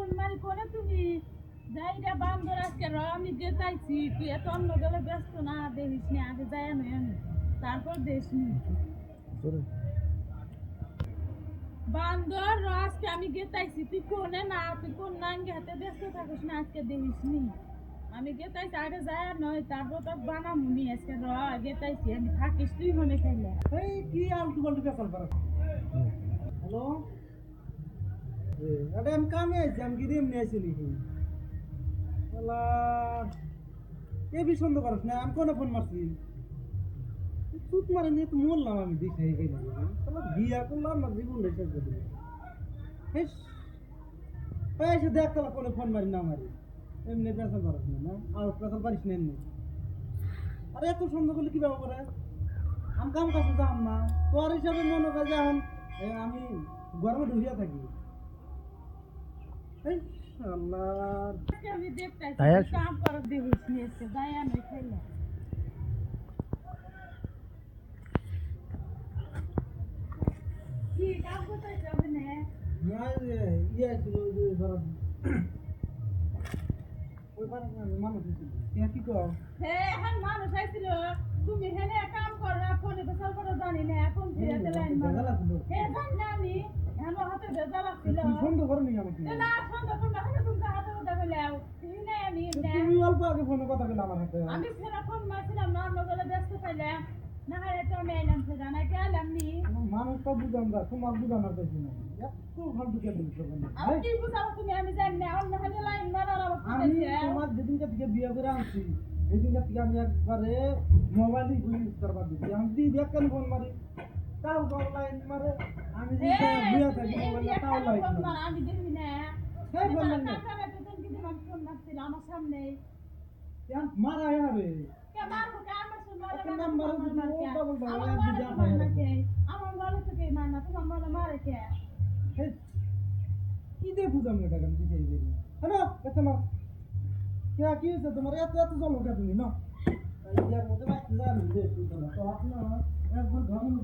phone মারি করে তুমি যাইরা বান্দর আজকে আমি যেতাইছি তুই এত অন্য গেলে ব্যস্ত না দেখিস নি আগে যাই নই আমি তারপর দেশনি বান্দর আজকে আমি গেতাইছি তুই কোনে না তুই কোন নাঙ্গে হাতে ব্যস্ত থাকিস না আজকে দেখিস নি আমি গেতাইছি আগে যাই নয় তারপর তো বানামুনি আজকে গেতাইছি আমি থাকিস তুই মনে খাইলে এই কি আলতু পাল্টু পেছাল পারা হ্যালো এটা আমি কামে আছি আমি কি এমনি আছি নাকি এ বি সন্দেহ করিস না আমি কোনে ফোন মারছি চুত মারে নিয়ে তো মরলাম আমি দেখে বিয়া করলাম না জীবন শেষ করে দিলাম এসে দেখ তাহলে কোনে ফোন মারি না মারি এমনি পেছাল পারিস না আর পেছাল পারিস না এমনি আরে এত সন্দেহ করলে কি ব্যাপার করে আমি কাম কাছে যাম না তোর হিসাবে মনে করে এখন আমি গরমে ঢুকিয়া থাকি আমি দেখতাইছি কাম করে দেখিস নি আজকে যাই নই খাইলে কি কাম করতে যাবে না ইয়ে ছিল ওই পারে মানুষ কি কর এখন মানুষ আইছিল তুমি হেনে কাম করো ফোনে বেসাল করে জানি না এখন ফিরে লাইন মারো জানি না আমি আমার হাতে বেজাল ছিল সন্দেহ করনি আমাকে না সন্দেহ করো না তুমি হাতে কথা বলাও তুমি না আমি তুমি অল্প আগে ফোনে কথা বলে আমার হাতে আমি ফেরা ফোন মারছিলাম না অন্য গলে ব্যস্ত পাইলাম না হয় তো আমি এলাম সেটা না গেলাম নি মানুষ তো বুঝাম না তোমার বুঝানোর বেশি না এত ফালতু কে দিচ্ছ আমি কি বুঝাবো তুমি আমি জানি না অন্য হাতে লাইন মারার আমি তোমার যেদিনকে থেকে বিয়ে করে আনছি সেদিনকে থেকে আমি একবারে মোবাইলই ইউজ করবার দিচ্ছি আমি দিই কেন ফোন মারি তাও লাইন মারে আমি বিয়ে থাকি মোবাইলে তাও লাইন মারে আমি দেখি না সেই ফোন না ফোন মারছিল আমার সামনে মারা হবে কে মারবো কে আমার একটা নাম্বার আমার বলে তো কে মার না তোমার বলে মারে কে কি দিয়ে বুঝাম না টাকা দিতে হ্যালো এত না কে কি হয়েছে তোমার এত এত জল ওঠা তুমি না ইয়ার মধ্যে জানি যে তো আপনার একবার ধর্ম